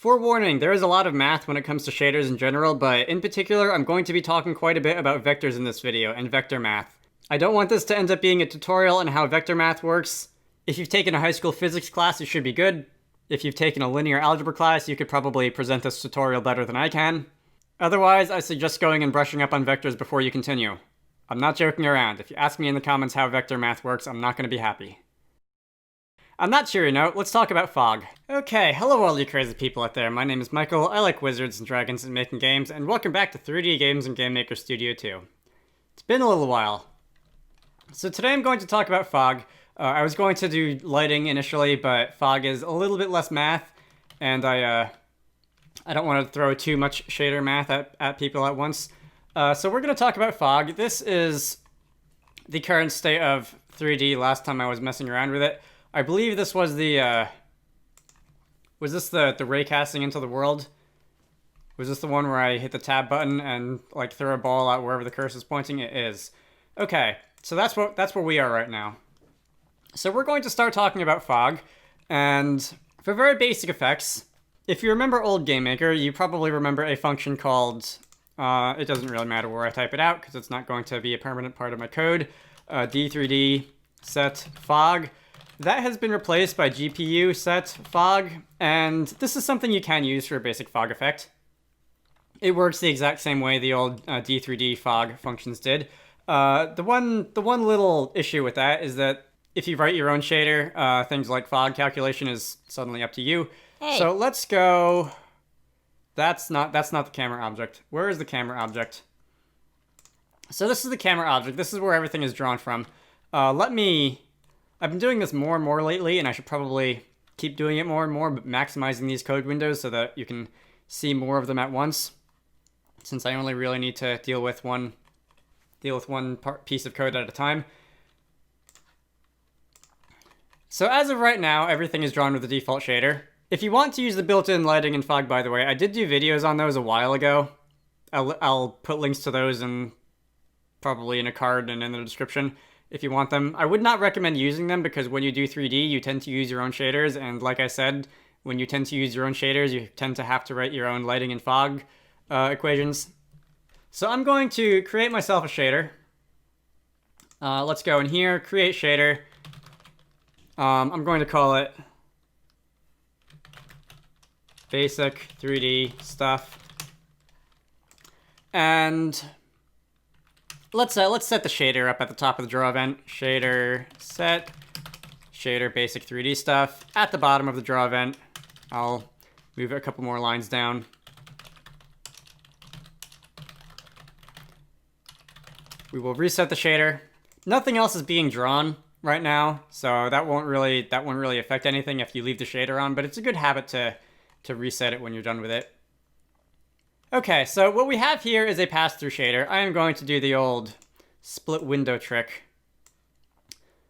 Forewarning, there is a lot of math when it comes to shaders in general, but in particular, I'm going to be talking quite a bit about vectors in this video, and vector math. I don't want this to end up being a tutorial on how vector math works. If you've taken a high school physics class, you should be good. If you've taken a linear algebra class, you could probably present this tutorial better than I can. Otherwise, I suggest going and brushing up on vectors before you continue. I'm not joking around. If you ask me in the comments how vector math works, I'm not going to be happy. On that cheery note, let's talk about fog. Okay, hello all you crazy people out there. My name is Michael, I like wizards and dragons and making games, and welcome back to 3D Games and GameMaker Studio 2. It's been a little while. So today I'm going to talk about fog. I was going to do lighting initially, but fog is a little bit less math, and I don't want to throw too much shader math at people at once. So we're going to talk about fog. This is the current state of 3D last time I was messing around with it. I believe this was the, was this the raycasting into the world? Was this the one where I hit the tab button and like throw a ball out wherever the cursor is pointing? It is. Okay, so that's where we are right now. So we're going to start talking about fog, and for very basic effects, if you remember old GameMaker, you probably remember a function called, it doesn't really matter where I type it out because it's not going to be a permanent part of my code, D3D set fog. That has been replaced by GPU set fog, and this is something you can use for a basic fog effect. It works the exact same way the old D3D fog functions did. The one little issue with that is that if you write your own shader, things like fog calculation is suddenly up to you. Hey. So let's go. That's not the camera object. Where is the camera object? So this is the camera object. This is where everything is drawn from. I've been doing this more and more lately, and I should probably keep doing it more and more, but maximizing these code windows so that you can see more of them at once, since I only really need to deal with one piece of code at a time. So as of right now, everything is drawn with the default shader. If you want to use the built-in lighting and fog, by the way, I did do videos on those a while ago. I'll put links to those probably in a card and in the description if you want them. I would not recommend using them because when you do 3D, you tend to use your own shaders, and like I said, when you tend to use your own shaders, you tend to have to write your own lighting and fog equations. So I'm going to create myself a shader. Let's go in here, create shader. I'm going to call it basic 3D stuff. And let's set the shader up at the top of the draw event. Shader set, shader basic 3D stuff. At the bottom of the draw event, I'll move it a couple more lines down. We will reset the shader. Nothing else is being drawn right now, so that won't really affect anything if you leave the shader on, but it's a good habit to reset it when you're done with it. Okay, so what we have here is a pass-through shader. I am going to do the old split window trick.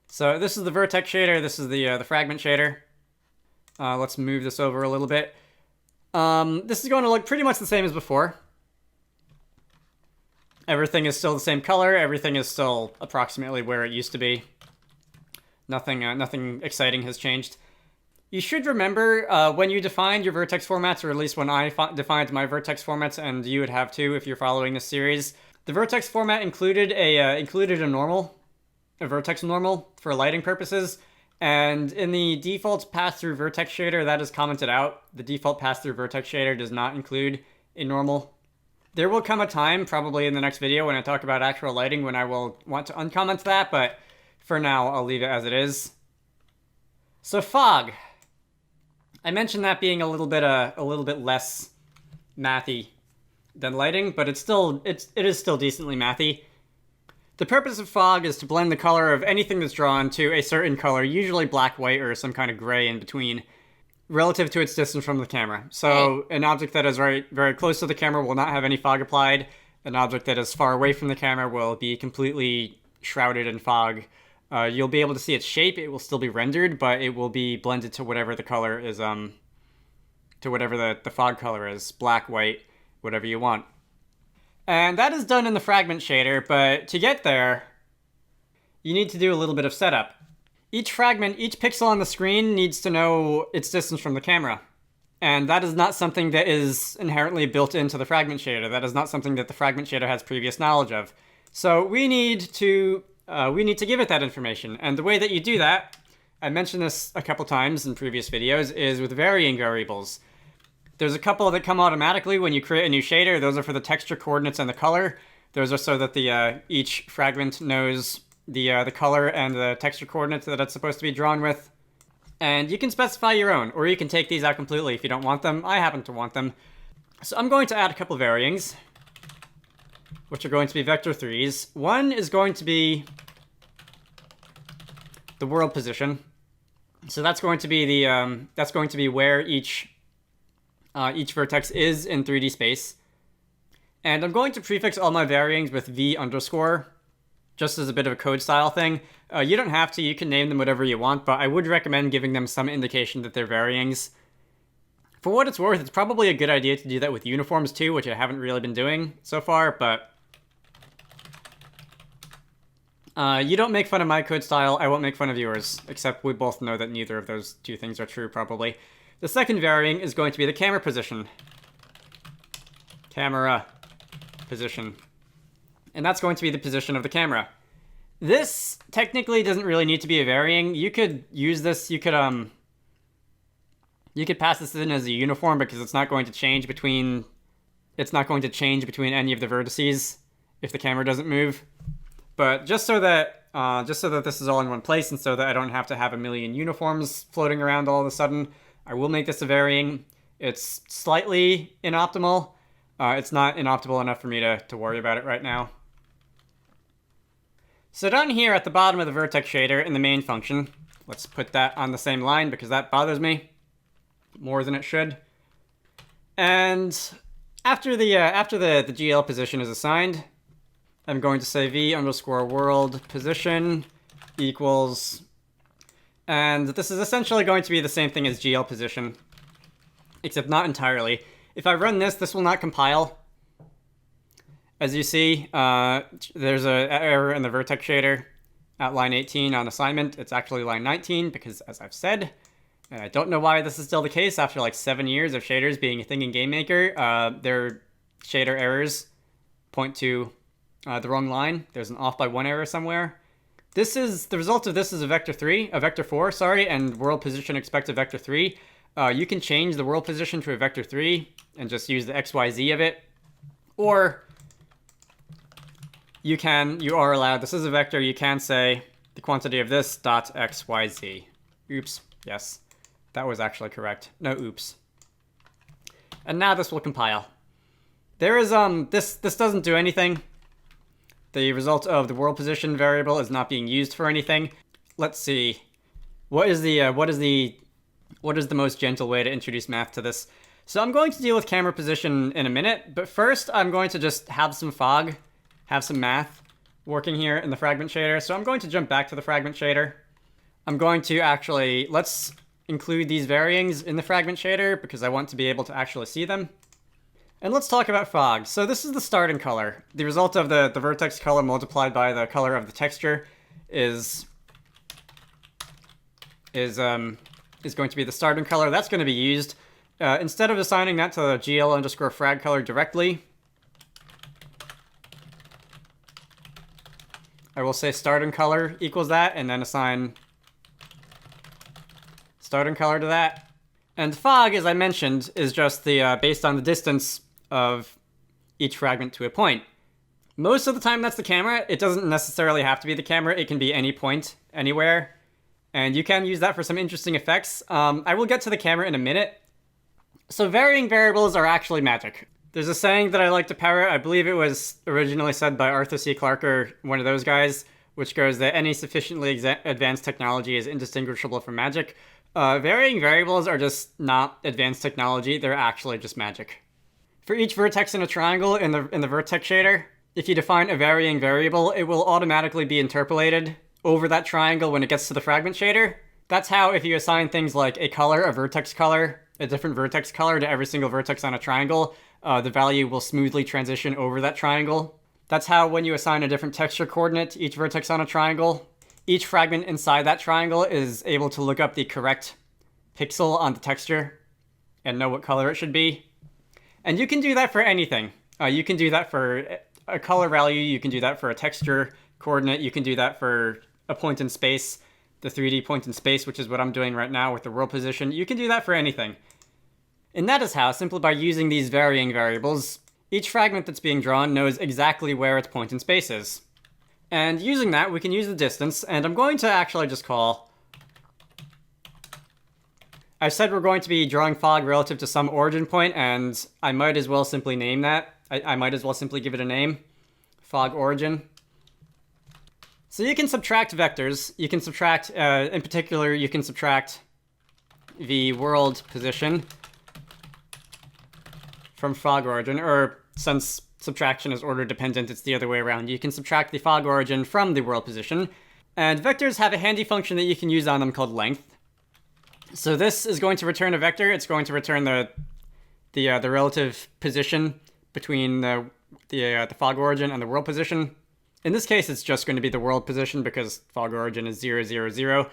So this is the vertex shader, this is the fragment shader. Let's move this over a little bit. This is going to look pretty much the same as before. Everything is still the same color, everything is still approximately where it used to be. Nothing exciting has changed. You should remember when you defined your vertex formats, or at least when I defined my vertex formats, and you would have too if you're following this series. The vertex format included a vertex normal for lighting purposes, and in the default pass-through vertex shader that is commented out. The default pass-through vertex shader does not include a normal. There will come a time, probably in the next video when I talk about actual lighting, when I will want to uncomment that, but for now I'll leave it as it is. So fog. I mentioned that being a little bit less mathy than lighting, but it is still decently mathy. The purpose of fog is to blend the color of anything that's drawn to a certain color, usually black, white, or some kind of gray in between, relative to its distance from the camera. So an object that is very, very close to the camera will not have any fog applied. An object that is far away from the camera will be completely shrouded in fog. You'll be able to see its shape. It will still be rendered, but it will be blended to whatever the color is, to whatever the fog color is, black, white, whatever you want. And that is done in the fragment shader, but to get there, you need to do a little bit of setup. Each fragment, each pixel on the screen needs to know its distance from the camera. And that is not something that is inherently built into the fragment shader. That is not something that the fragment shader has previous knowledge of. So we need to give it that information. And the way that you do that, I mentioned this a couple times in previous videos, is with varying variables. There's a couple that come automatically when you create a new shader. Those are for the texture coordinates and the color. Those are so that the each fragment knows the color and the texture coordinates that it's supposed to be drawn with. And you can specify your own, or you can take these out completely if you don't want them. I happen to want them. So I'm going to add a couple varyings, which are going to be vector 3s. One is going to be the world position. So that's going to be the where each vertex is in 3D space. And I'm going to prefix all my varyings with v underscore, just as a bit of a code style thing. You don't have to, you can name them whatever you want, but I would recommend giving them some indication that they're varyings. For what it's worth, it's probably a good idea to do that with uniforms too, which I haven't really been doing so far, but you don't make fun of my code style, I won't make fun of yours, except we both know that neither of those two things are true, probably. The second varying is going to be the camera position. Camera position. And that's going to be the position of the camera. This technically doesn't really need to be a varying. You could use this, you could pass this in as a uniform because it's not going to change between any of the vertices if the camera doesn't move. But just so that this is all in one place and so that I don't have to have a million uniforms floating around all of a sudden, I will make this a varying. It's slightly inoptimal. It's not inoptimal enough for me to worry about it right now. So down here at the bottom of the vertex shader in the main function, let's put that on the same line because that bothers me more than it should. And after the GL position is assigned, I'm going to say v underscore world position equals, and this is essentially going to be the same thing as GL position, except not entirely. If I run this, this will not compile. As you see, there's an error in the vertex shader at line 18 on assignment. It's actually line 19 because, as I've said, and I don't know why this is still the case after like 7 years of shaders being a thing in GameMaker, their shader errors point to the wrong line. There's an off by 1 error somewhere. This is the result of this is a vector 4, sorry, and world position expect a vector 3. You can change the world position to a vector 3 and just use the XYZ of it, or you are allowed, this is a vector, you can say the quantity of this dot XYZ. Oops, yes, that was actually correct. No oops. And now this will compile. There is, this doesn't do anything. The result of the world position variable is not being used for anything. Let's see. What is the most gentle way to introduce math to this? So I'm going to deal with camera position in a minute, but first I'm going to just have some fog, have some math working here in the fragment shader. So I'm going to jump back to the fragment shader. I'm going to actually, let's include these varyings in the fragment shader because I want to be able to actually see them. And let's talk about fog. So this is the starting color. The result of the vertex color multiplied by the color of the texture is going to be the starting color. That's going to be used. Instead of assigning that to the GL underscore frag color directly, I will say starting color equals that, and then assign starting color to that. And fog, as I mentioned, is just the based on the distance of each fragment to a point. Most of the time that's the camera. It doesn't necessarily have to be the camera. It can be any point, anywhere. And you can use that for some interesting effects. I will get to the camera in a minute. So varying variables are actually magic. There's a saying that I like to parrot. I believe it was originally said by Arthur C. Clarke or one of those guys, which goes that any sufficiently advanced technology is indistinguishable from magic. Varying variables are just not advanced technology. They're actually just magic. For each vertex in a triangle in the vertex shader, if you define a varying variable, it will automatically be interpolated over that triangle when it gets to the fragment shader. That's how if you assign things like a color, a vertex color, a different vertex color to every single vertex on a triangle, the value will smoothly transition over that triangle. That's how when you assign a different texture coordinate to each vertex on a triangle, each fragment inside that triangle is able to look up the correct pixel on the texture and know what color it should be. And you can do that for anything. You can do that for a color value, you can do that for a texture coordinate, you can do that for a point in space, the 3D point in space, which is what I'm doing right now with the world position. You can do that for anything. And that is how, simply by using these varying variables, each fragment that's being drawn knows exactly where its point in space is. And using that, we can use the distance, and I'm going to actually just call... I said we're going to be drawing fog relative to some origin point, and I might as well simply name that. I might as well simply give it a name. Fog origin. So you can subtract vectors. You can subtract, in particular, you can subtract the world position from fog origin, or since subtraction is order dependent, it's the other way around. You can subtract the fog origin from the world position. And vectors have a handy function that you can use on them called length. So this is going to return a vector. It's going to return the relative position between the fog origin and the world position. In this case, it's just going to be the world position because fog origin is 0, 0, 0.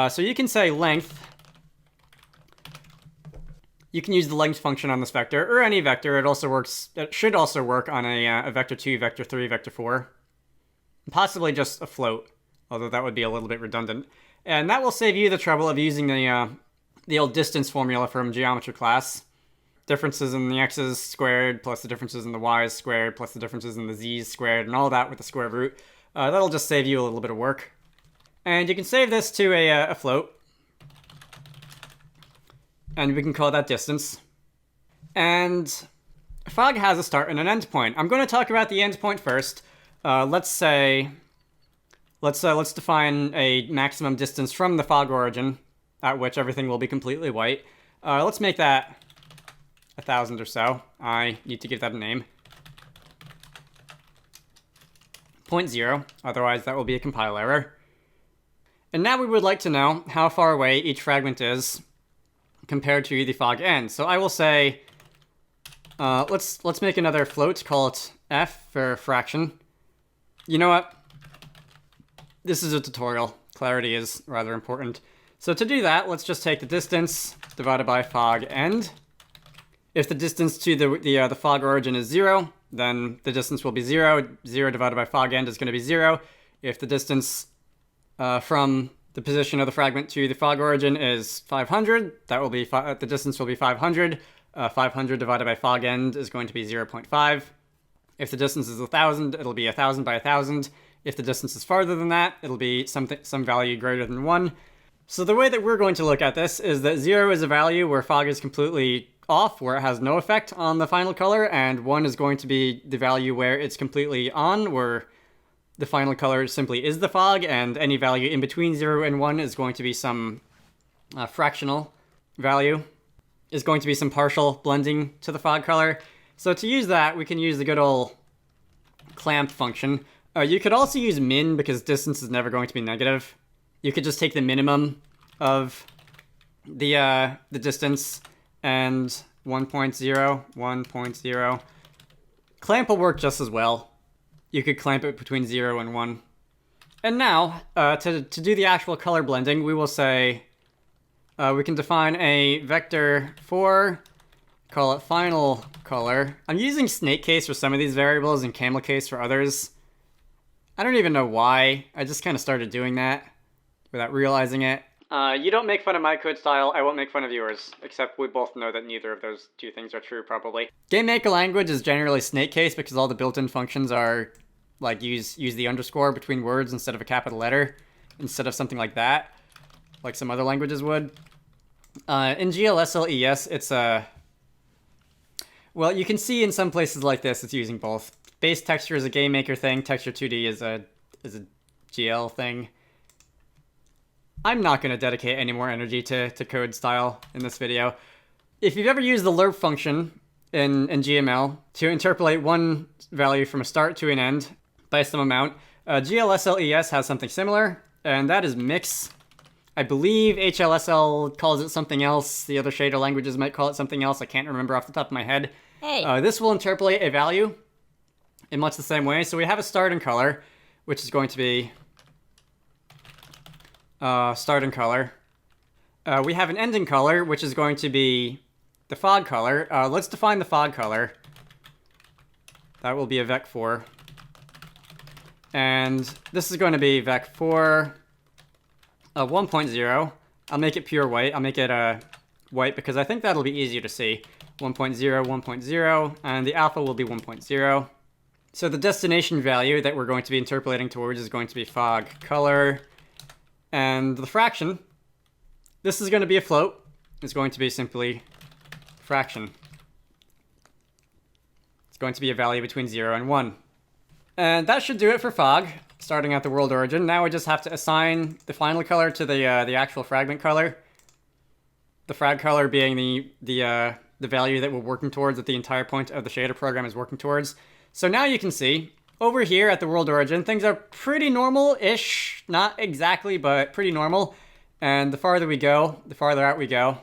So you can say length. You can use the length function on this vector, or any vector. It should also work on a vector 2, vector 3, vector 4. Possibly just a float, although that would be a little bit redundant. And that will save you the trouble of using the old distance formula from geometry class. Differences in the x's squared plus the differences in the y's squared plus the differences in the z's squared and all that with the square root. That'll just save you a little bit of work. And you can save this to a float. And we can call that distance. And fog has a start and an end point. I'm going to talk about the end point first. Let's define a maximum distance from the fog origin at which everything will be completely white. Let's make that 1,000 or so. I need to give that a name. 0.0, otherwise that will be a compile error. And now we would like to know how far away each fragment is compared to the fog end. So I will say, let's make another float, call it f for fraction. You know what? This is a tutorial. Clarity is rather important. So to do that, let's just take the distance divided by fog end. If the distance to the fog origin is 0, then the distance will be 0. 0 divided by fog end is going to be 0. If the distance from the position of the fragment to the fog origin is 500, that will be the distance will be 500. 500 divided by fog end is going to be 0.5. If the distance is 1,000, it'll be 1,000 by 1,000. If the distance is farther than that, it'll be some value greater than 1. So the way that we're going to look at this is that 0 is a value where fog is completely off, where it has no effect on the final color, and 1 is going to be the value where it's completely on, where the final color simply is the fog, and any value in between 0 and 1 is going to be some fractional value, is going to be some partial blending to the fog color. So to use that, we can use the good old clamp function. You could also use min because distance is never going to be negative. You could just take the minimum of the distance and 1.0, 1.0. Clamp will work just as well. You could clamp it between 0 and 1. And now, to do the actual color blending, we will say we can define a vector for, call it final color. I'm using snake case for some of these variables and camel case for others. I don't even know why. I just kind of started doing that without realizing it. You don't make fun of my code style, I won't make fun of yours. Except we both know that neither of those two things are true, probably. GameMaker language is generally snake case because all the built-in functions are, like, use the underscore between words instead of a capital letter, instead of something like that, like some other languages would. In GLSLES, it's a... Well, you can see in some places like this, it's using both. Base texture is a GameMaker thing, texture 2D is a GL thing. I'm not going to dedicate any more energy to code style in this video. If you've ever used the lerp function in GML to interpolate one value from a start to an end by some amount, GLSLES has something similar, and that is mix. I believe HLSL calls it something else. The other shader languages might call it something else. I can't remember off the top of my head. Hey. This will interpolate a value in much the same way. So we have a starting color, which is going to be starting color. We have an ending color, which is going to be the fog color. Let's define the fog color. That will be a vec4. And this is going to be vec4 1.0. I'll make it pure white. I'll make it white because I think that'll be easier to see. 1.0, 1.0, and the alpha will be 1.0. So the destination value that we're going to be interpolating towards is going to be fog color. And the fraction, this is going to be a float. It's going to be simply fraction. It's going to be a value between 0 and 1. And that should do it for fog, starting at the world origin. Now we just have to assign the final color to the actual fragment color. The frag color being the value that we're working towards, that the entire point of the shader program is working towards. So now you can see, over here at the world origin, things are pretty normal-ish. Not exactly, but pretty normal. And the farther we go, the farther out we go.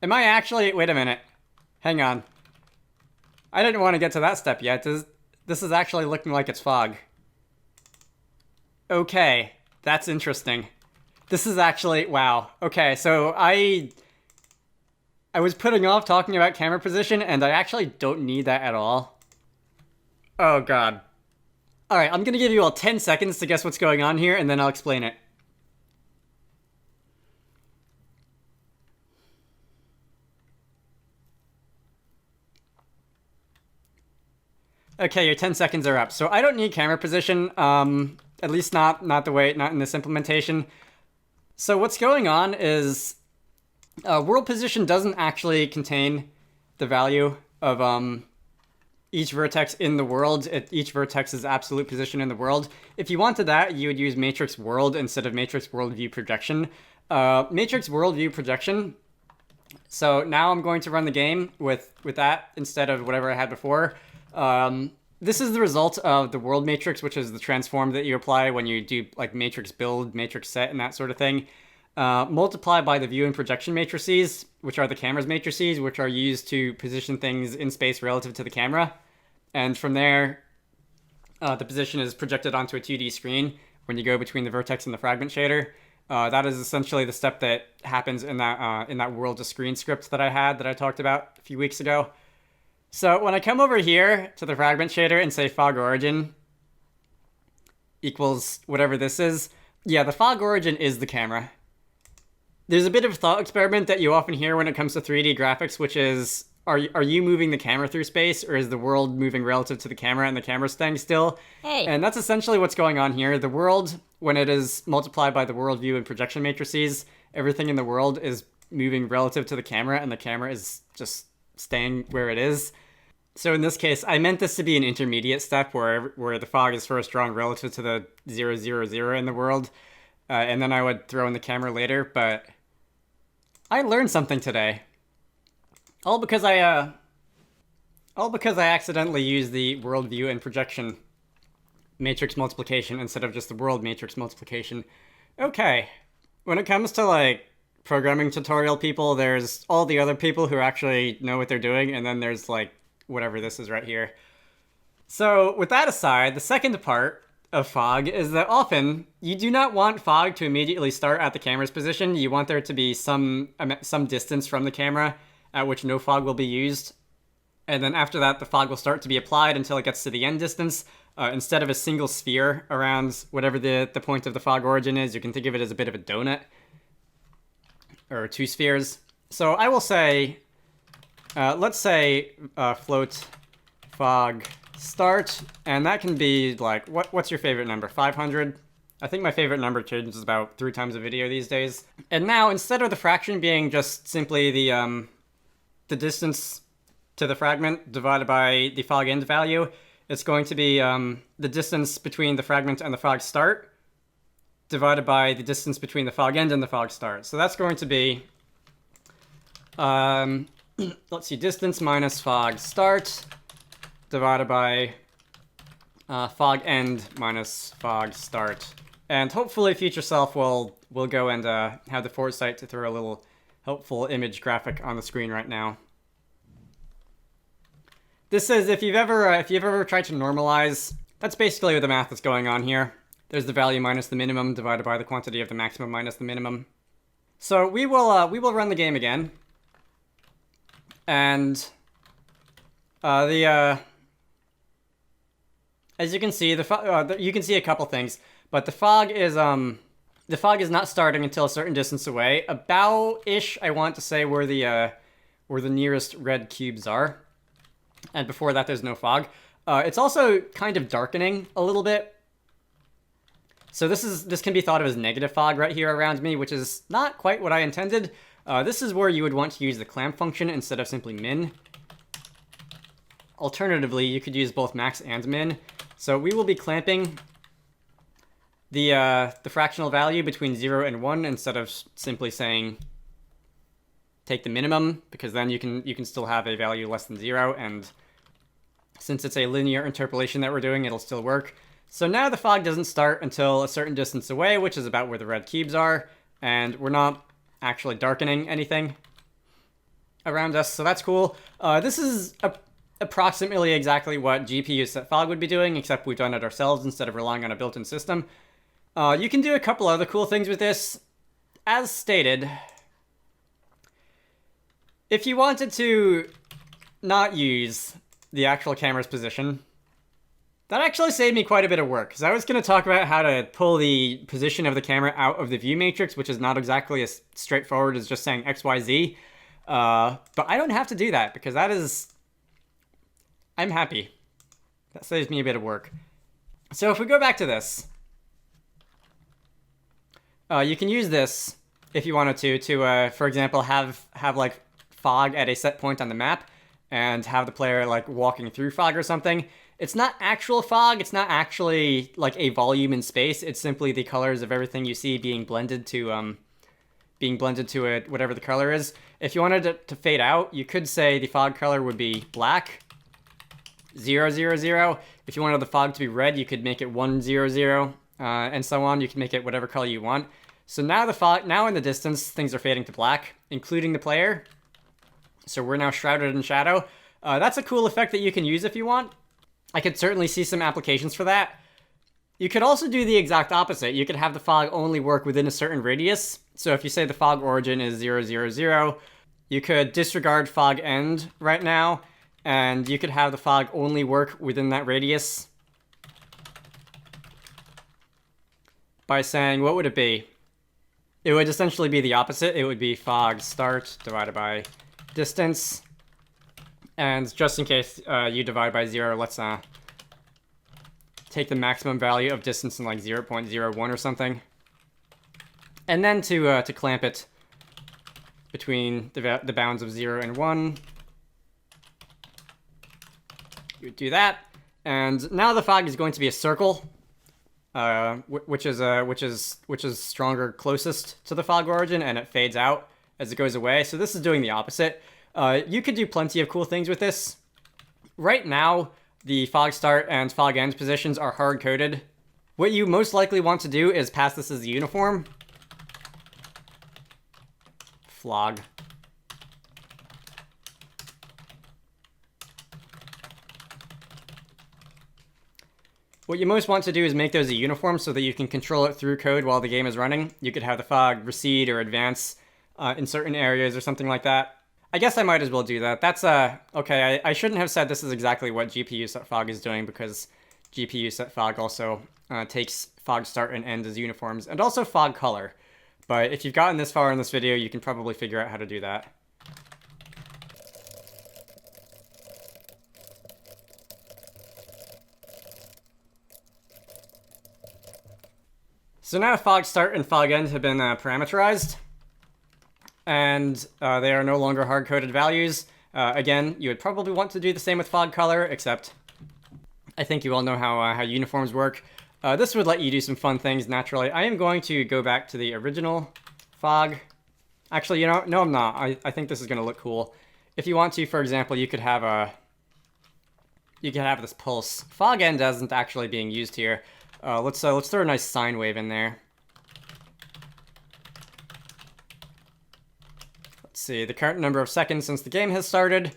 Am I actually... Wait a minute. Hang on. I didn't want to get to that step yet. This is actually looking like it's fog. Okay, that's interesting. This is actually... Wow. Okay, so I was putting off talking about camera position, and I actually don't need that at all. Oh, God. Alright, I'm gonna give you all 10 seconds to guess what's going on here, and then I'll explain it. Okay, your 10 seconds are up. So I don't need camera position, at least not in this implementation. So what's going on is world position doesn't actually contain the value of each vertex in the world. Each vertex's absolute position in the world. If you wanted that, you would use matrix world instead of matrix world view projection. Matrix world view projection. So now I'm going to run the game with that instead of whatever I had before. This is the result of the world matrix, which is the transform that you apply when you do like matrix build, matrix set, and that sort of thing. Multiplied by the view and projection matrices, which are the camera's matrices, which are used to position things in space relative to the camera. And from there, the position is projected onto a 2D screen when you go between the vertex and the fragment shader. That is essentially the step that happens in that world to screen script that I talked about a few weeks ago. So when I come over here to the fragment shader and say fog origin equals whatever this is, yeah, the fog origin is the camera. There's a bit of a thought experiment that you often hear when it comes to 3D graphics, which is, are you moving the camera through space, or is the world moving relative to the camera and the camera staying still? Hey. And that's essentially what's going on here. The world, when it is multiplied by the world view and projection matrices, everything in the world is moving relative to the camera, and the camera is just staying where it is. So in this case, I meant this to be an intermediate step where the fog is first drawn relative to the 0, 0, 0 in the world, and then I would throw in the camera later, but I learned something today. All because I accidentally used the world view and projection matrix multiplication instead of just the world matrix multiplication. Okay, when it comes to like programming tutorial people, there's all the other people who actually know what they're doing, and then there's like whatever this is right here. So with that aside, the second part of fog is that often you do not want fog to immediately start at the camera's position. You want there to be some distance from the camera at which no fog will be used. And then after that, the fog will start to be applied until it gets to the end distance. Instead of a single sphere around whatever the point of the fog origin is, you can think of it as a bit of a donut. Or two spheres. So I will say, let's say float fog start, and that can be like, what's your favorite number? 500? I think my favorite number changes about 3 times a video these days. And now, instead of the fraction being just simply the distance to the fragment divided by the fog end value, it's going to be the distance between the fragment and the fog start divided by the distance between the fog end and the fog start. So that's going to be, let's see, distance minus fog start divided by fog end minus fog start. And hopefully future self will go and have the foresight to throw a little helpful image graphic on the screen right now. This says if you've ever tried to normalize, that's basically the math that's going on here. There's the value minus the minimum divided by the quantity of the maximum minus the minimum. So we will run the game again, and as you can see, you can see a couple things, but the fog is not starting until a certain distance away, about-ish, I want to say, where the nearest red cubes are. And before that, there's no fog. It's also kind of darkening a little bit. So this can be thought of as negative fog right here around me, which is not quite what I intended. This is where you would want to use the clamp function instead of simply min. Alternatively, you could use both max and min. So we will be clamping the fractional value between 0 and 1 instead of simply saying take the minimum, because then you can still have a value less than 0, and since it's a linear interpolation that we're doing, it'll still work. So now the fog doesn't start until a certain distance away, which is about where the red cubes are, and we're not actually darkening anything around us, so that's cool. This is approximately exactly what GPU set fog would be doing, except we've done it ourselves instead of relying on a built-in system. You can do a couple other cool things with this. As stated, if you wanted to not use the actual camera's position, that actually saved me quite a bit of work, because I was going to talk about how to pull the position of the camera out of the view matrix, which is not exactly as straightforward as just saying XYZ. But I don't have to do that, because I'm happy. That saves me a bit of work. So if we go back to this, you can use this if you wanted to for example, have like fog at a set point on the map and have the player like walking through fog or something. It's not actual fog. It's not actually like a volume in space. It's simply the colors of everything you see being blended to whatever the color is. If you wanted it to fade out, you could say the fog color would be black, 0, 0, 0. If you wanted the fog to be red, you could make it 1, 0, 0, and so on. You can make it whatever color you want. So now now in the distance, things are fading to black, including the player. So we're now shrouded in shadow. That's a cool effect that you can use if you want. I could certainly see some applications for that. You could also do the exact opposite. You could have the fog only work within a certain radius. So if you say the fog origin is 0, 0, 0, you could disregard fog end right now, and you could have the fog only work within that radius by saying, what would it be? It would essentially be the opposite. It would be fog start divided by distance. And just in case you divide by 0, let's take the maximum value of distance in like 0.01 or something. And then to clamp it between the bounds of 0 and 1, you would do that. And now the fog is going to be a circle, which is stronger closest to the fog origin, and it fades out as it goes away. So this is doing the opposite. You could do plenty of cool things with this. Right now, the fog start and fog end positions are hard-coded. What you most likely want to do is pass this as a uniform. Flog. What you most want to do is make those a uniform so that you can control it through code while the game is running. You could have the fog recede or advance in certain areas or something like that. I guess I might as well do that. That's, okay, I shouldn't have said this is exactly what GPU set fog is doing, because GPU set fog also takes fog start and end as uniforms, and also fog color. But if you've gotten this far in this video, you can probably figure out how to do that. So now fog start and fog end have been parameterized, and they are no longer hard-coded values. Again, you would probably want to do the same with fog color, except I think you all know how uniforms work. This would let you do some fun things naturally. I am going to go back to the original fog. Actually, you know, no, I'm not. I think this is going to look cool. If you want to, for example, you could have this pulse. Fog end isn't actually being used here. Let's throw a nice sine wave in there. see, the current number of seconds since the game has started,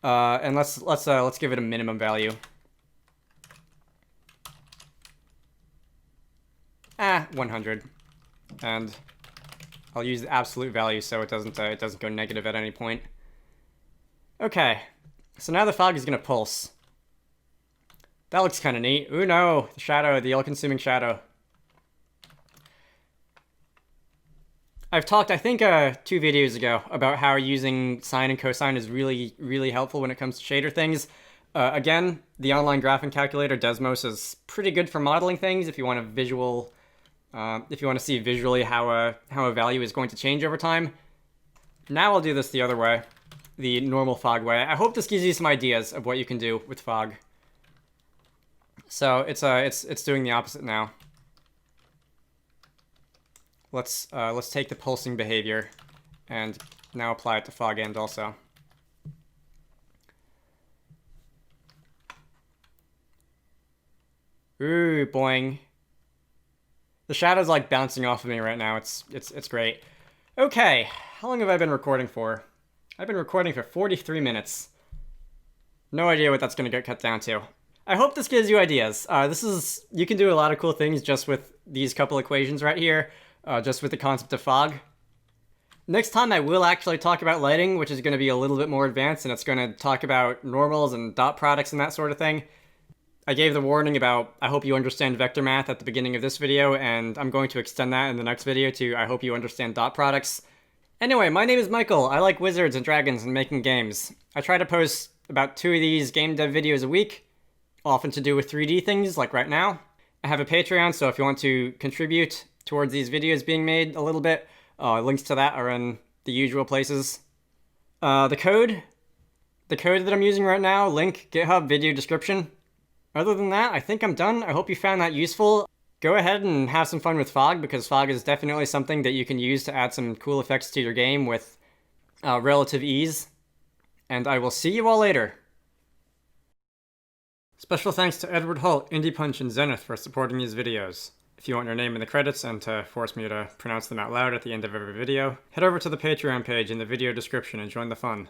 and let's give it a minimum value. 100, and I'll use the absolute value so it doesn't go negative at any point. Okay, so now the fog is gonna pulse. That looks kind of neat. Ooh no, the shadow, the all-consuming shadow. I've talked, I think, 2 videos ago about how using sine and cosine is really, really helpful when it comes to shader things. Again, the online graphing calculator Desmos is pretty good for modeling things if you want to see visually how a value is going to change over time. Now I'll do this the other way, the normal fog way. I hope this gives you some ideas of what you can do with fog. So it's doing the opposite now. Let's take the pulsing behavior and now apply it to fog end also. Ooh, boing. The shadow's like bouncing off of me right now. It's great. Okay, how long have I been recording for? I've been recording for 43 minutes. No idea what that's gonna get cut down to. I hope this gives you ideas. You can do a lot of cool things just with these couple equations right here, just with the concept of fog. Next time I will actually talk about lighting, which is going to be a little bit more advanced, and it's going to talk about normals and dot products and that sort of thing. I gave the warning about I hope you understand vector math at the beginning of this video, and I'm going to extend that in the next video to I hope you understand dot products. Anyway, my name is Michael. I like wizards and dragons and making games. I try to post about 2 of these game dev videos a week, often to do with 3D things, like right now. I have a Patreon, so if you want to contribute towards these videos being made a little bit, links to that are in the usual places. The code that I'm using right now, link, GitHub, video description. Other than that, I think I'm done. I hope you found that useful. Go ahead and have some fun with fog, because fog is definitely something that you can use to add some cool effects to your game with relative ease. And I will see you all later. Special thanks to Edward Holt, Indie Punch, and Zenith for supporting these videos. If you want your name in the credits and to force me to pronounce them out loud at the end of every video, head over to the Patreon page in the video description and join the fun.